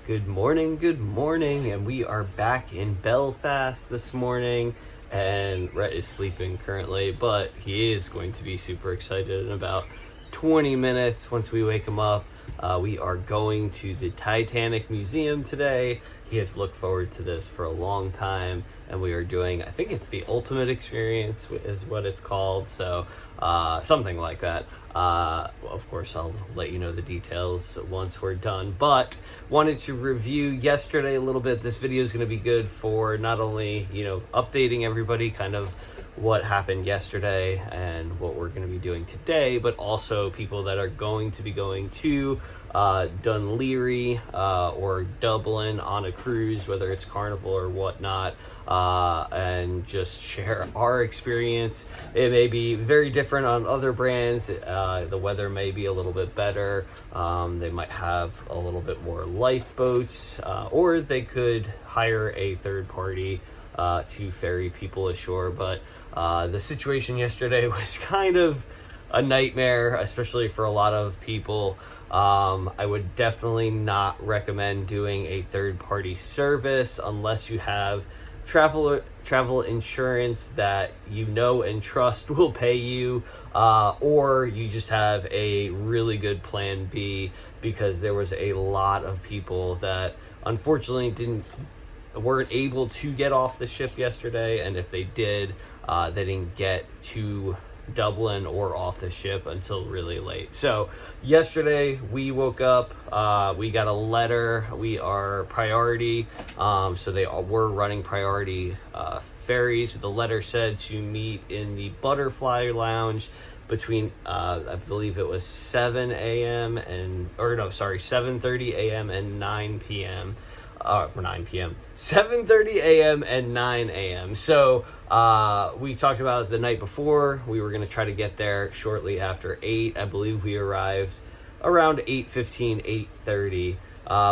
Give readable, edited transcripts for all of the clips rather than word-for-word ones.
Good morning, and we are back in Belfast this morning, and Rhett is sleeping currently, but he is going to be super excited in about 20 minutes once we wake him up. We are going to the Titanic Museum today. He has looked forward to this for a long time, and we are doing, I think it's the ultimate experience is what it's called, so something like that. Of course, I'll let you know the details once we're done, but wanted to review yesterday a little bit. This video is going to be good for not only, updating everybody kind of what happened yesterday and what we're going to be doing today, but also people that are going to be going to Dunleary or Dublin on a cruise, whether it's Carnival or whatnot, and just share our experience. It may be very different on other brands. The weather may be a little bit better. They might have a little bit more lifeboats, or they could hire a third party to ferry people ashore. But the situation yesterday was kind of a nightmare, especially for a lot of people. I would definitely not recommend doing a third-party service unless you have travel insurance that you know and trust will pay you, or you just have a really good plan B, because there was a lot of people that unfortunately weren't able to get off the ship yesterday, and if they did, they didn't get to Dublin or off the ship until really late. So yesterday we woke up, we got a letter. We are priority, so they were running priority ferries. The letter said to meet in the Butterfly Lounge between I believe it was 7:30 a.m. and 9 p.m. 7:30 a.m. and 9 a.m. So we talked about it the night before. We were going to try to get there shortly after 8. I believe we arrived around 8:15, 8:30.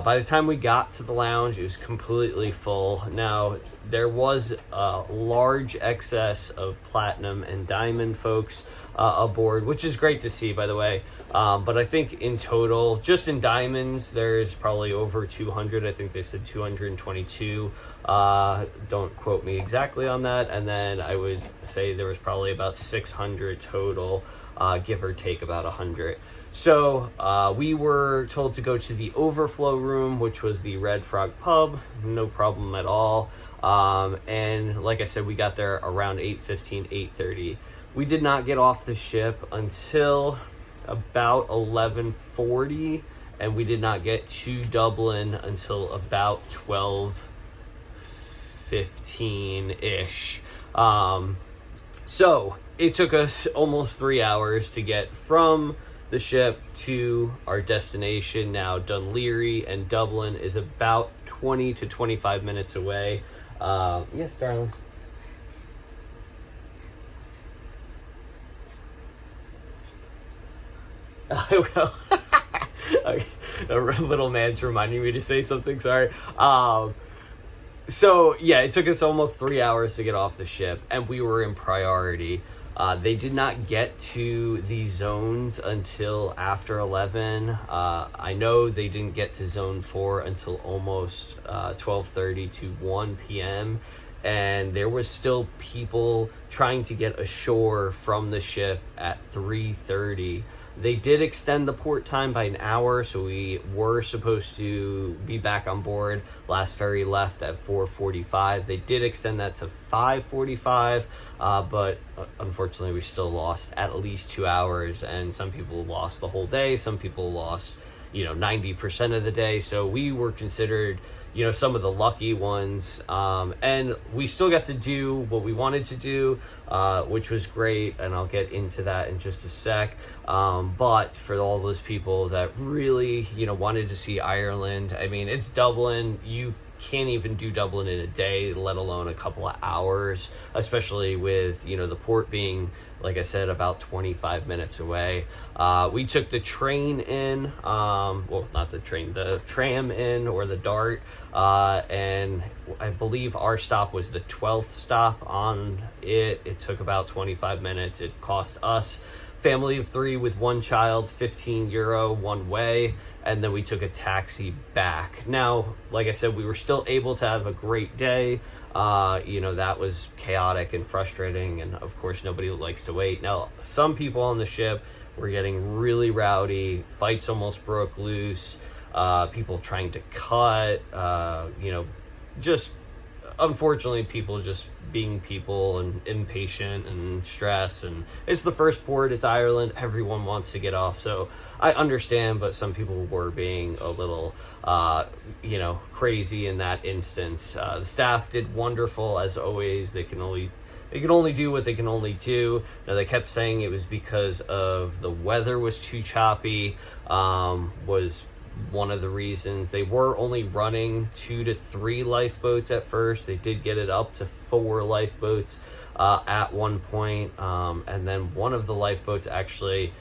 By the time we got to the lounge, it was completely full. Now, there was a large excess of platinum and diamond folks aboard, which is great to see, by the way. But I think in total, just in diamonds, there's probably over 200. I think they said 222. Don't quote me exactly on that. And then I would say there was probably about 600 total, give or take about 100. So we were told to go to the overflow room, which was the Red Frog pub. No problem at all. And like I said, we got there around 8:15, 8:30. We did not get off the ship until about 11:40, and we did not get to Dublin until about 12:15-ish. So it took us almost 3 hours to get from the ship to our destination. Now, Dunleary and Dublin is about 20 to 25 minutes away. Yes, darling. I will. Okay. A little man's reminding me to say something, sorry. So yeah, it took us almost 3 hours to get off the ship, and we were in priority. They did not get to the zones until after 11. I know they didn't get to zone 4 until almost 12:30 to 1 p.m. And there was still people trying to get ashore from the ship at 3:30. They did extend the port time by an hour, so we were supposed to be back on board. Last ferry left at 4:45. They did extend that to 5:45, but unfortunately we still lost at least 2 hours, and some people lost the whole day. Some people lost, 90% of the day. So we were considered, some of the lucky ones, and we still got to do what we wanted to do, which was great, and I'll get into that in just a sec. But for all those people that really, wanted to see Ireland, I mean, it's Dublin. You can't even do Dublin in a day, let alone a couple of hours, especially with, the port being, like I said, about 25 minutes away. We took the train in, well, not the train, the tram in, or the DART, and I believe our stop was the 12th stop on it. It took about 25 minutes. It cost us family of 3 with 1 child, €15 one way, and then we took a taxi back. Now, like I said, we were still able to have a great day. That was chaotic and frustrating, and of course nobody likes to wait. Now, some people on the ship were getting really rowdy, fights almost broke loose, people trying to cut, just unfortunately people just being people and impatient and stressed. And it's the first port, it's Ireland, everyone wants to get off, so I understand, but some people were being a little crazy in that instance. The staff did wonderful as always. They can only do what they can only do. Now, they kept saying it was because of the weather was too choppy, was one of the reasons. They were only running 2 to 3 lifeboats at first. They did get it up to 4 lifeboats at one point. And then one of the lifeboats, actually,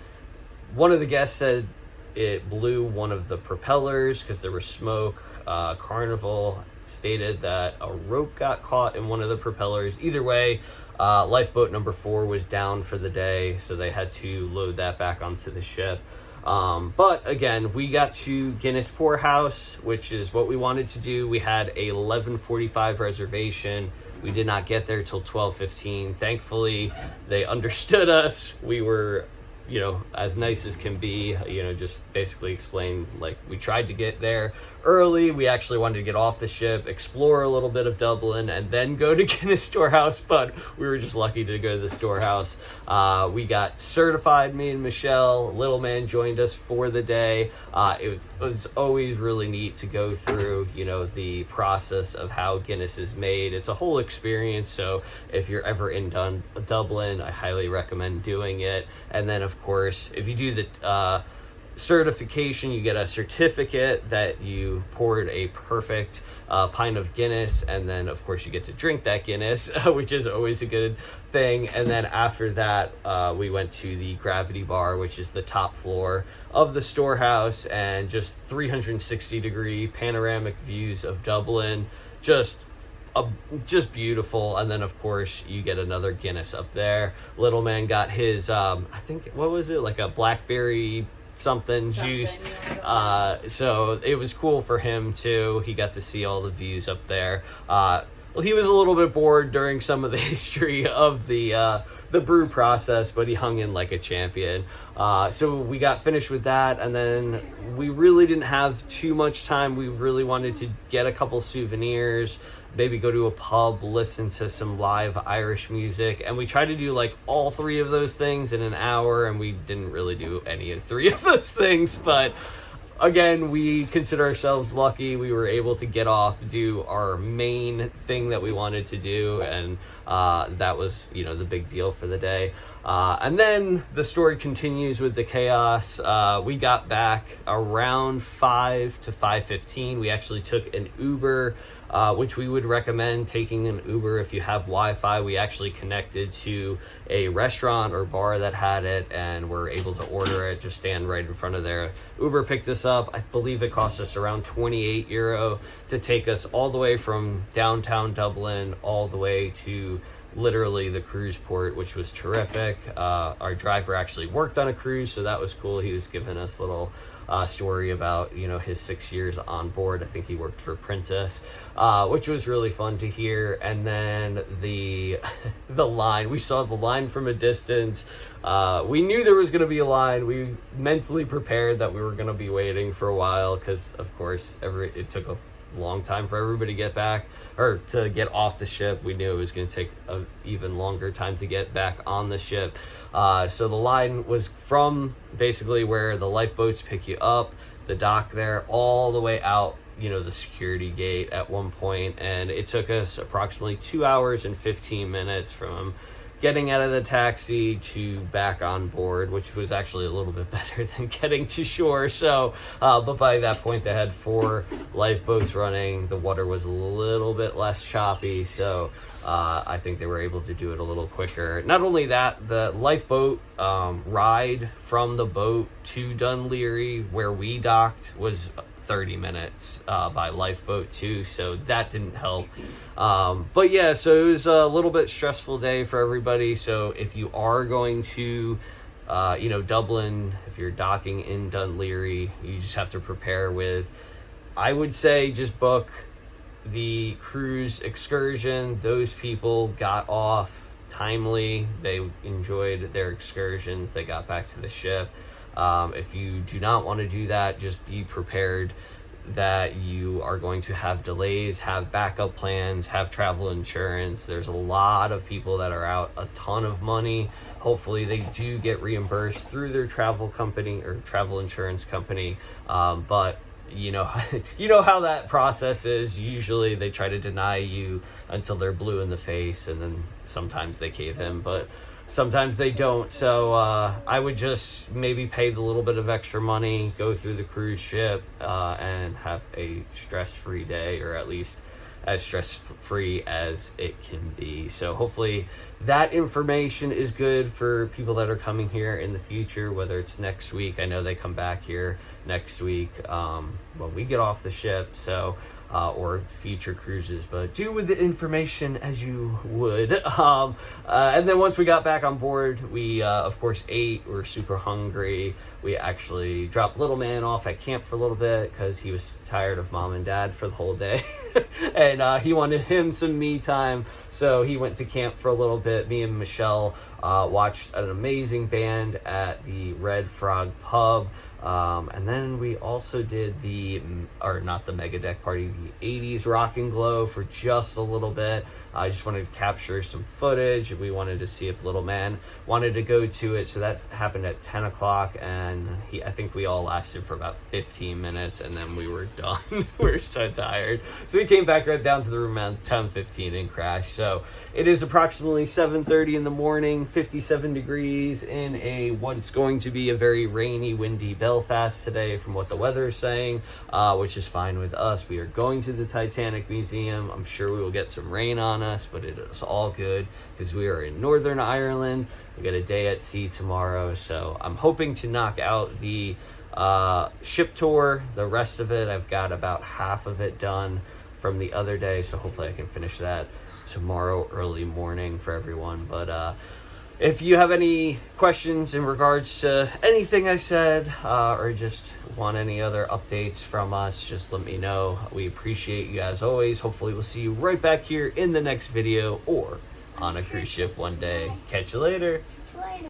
one of the guests said it blew one of the propellers because there was smoke. Carnival stated that a rope got caught in one of the propellers. Either way, lifeboat number 4 was down for the day, so they had to load that back onto the ship. But again, we got to Guinness Storehouse, which is what we wanted to do. We had a 11:45 reservation. We did not get there till 12:15. Thankfully, they understood us. We were, as nice as can be, just basically explained, like, we tried to get there early. We actually wanted to get off the ship, explore a little bit of Dublin, and then go to Guinness Storehouse, but we were just lucky to go to the storehouse. We got certified, me and Michelle. Little man joined us for the day. It was always really neat to go through, the process of how Guinness is made. It's a whole experience, so if you're ever in Dublin, I highly recommend doing it. And then, of course, if you do the certification, you get a certificate that you poured a perfect pint of Guinness, and then of course you get to drink that Guinness, which is always a good thing. And then after that, we went to the Gravity Bar, which is the top floor of the storehouse, and just 360-degree panoramic views of Dublin, just beautiful. And then of course you get another Guinness up there. Little man got his I think, what was it, like a blackberry something juice, so it was cool for him too. He got to see all the views up there. He was a little bit bored during some of the history of the brew process, but he hung in like a champion. So we got finished with that, and then we really didn't have too much time. We really wanted to get a couple souvenirs, maybe go to a pub, listen to some live Irish music, and we tried to do like all 3 of those things in an hour, and we didn't really do any of 3 of those things. But again, we consider ourselves lucky. We were able to get off, do our main thing that we wanted to do, and that was, the big deal for the day. And then the story continues with the chaos. We got back around 5 to 5:15. We actually took an Uber, which we would recommend taking an Uber if you have Wi-Fi. We actually connected to a restaurant or bar that had it, and were able to order it, just stand right in front of there. Uber picked us up. I believe it cost us around €28 to take us all the way from downtown Dublin all the way to literally the cruise port, which was terrific. Our driver actually worked on a cruise, so that was cool. He was giving us little story about his 6 years on board. I think he worked for Princess, which was really fun to hear. And then the line, we saw the line from a distance. We knew there was going to be a line. We mentally prepared that we were going to be waiting for a while, because of course it took a long time for everybody to get back, or to get off the ship. We knew it was going to take an even longer time to get back on the ship. So the line was from basically where the lifeboats pick you up, the dock there, all the way out, the security gate at one point. And it took us approximately 2 hours and 15 minutes from getting out of the taxi to back on board, which was actually a little bit better than getting to shore. So, but by that point they had 4 lifeboats running. The water was a little bit less choppy, so I think they were able to do it a little quicker. Not only that, the lifeboat ride from the boat to Dunleary, where we docked, was 30 minutes by lifeboat too, so that didn't help. But yeah, so it was a little bit stressful day for everybody. So if you are going to Dublin, if you're docking in Dunleary, you just have to prepare with, I would say, just book the cruise excursion. Those people got off timely. They enjoyed their excursions. They got back to the ship. If you do not want to do that, just be prepared that you are going to have delays, have backup plans, have travel insurance. There's a lot of people that are out a ton of money. Hopefully they do get reimbursed through their travel company or travel insurance company. But you know how that process is. Usually they try to deny you until they're blue in the face, and then sometimes they cave in, but sometimes they don't. So I would just maybe pay the little bit of extra money, go through the cruise ship, and have a stress-free day, or at least as stress-free as it can be. So hopefully that information is good for people that are coming here in the future, whether it's next week. I know they come back here next week when we get off the ship, so or future cruises, but do with the information as you would. And then once we got back on board, we of course ate. We were super hungry. We actually dropped little man off at camp for a little bit because he was tired of mom and dad for the whole day. And he wanted him some me time, so he went to camp for a little bit. Me and Michelle watched an amazing band at the Red Frog Pub. And then we also did not the mega deck party, the 80s rock and glow for just a little bit. I just wanted to capture some footage. We wanted to see if little man wanted to go to it. So that happened at 10 o'clock, and I think we all lasted for about 15 minutes, and then we were done. We were so tired. So we came back right down to the room around 10:15 and crashed. So it is approximately 7:30 in the morning, 57 degrees in what's going to be a very rainy, windy Belfast today from what the weather is saying, which is fine with us. We are going to the Titanic Museum. I'm sure we will get some rain on us, but it is all good because we are in Northern Ireland. We got a day at sea tomorrow, so I'm hoping to knock out the ship tour. The rest of it, I've got about half of it done from the other day, so hopefully I can finish that tomorrow early morning for everyone. But if you have any questions in regards to anything I said, or just want any other updates from us, just let me know. We appreciate you as always. Hopefully we'll see you right back here in the next video or on a cruise ship one day. Catch you later.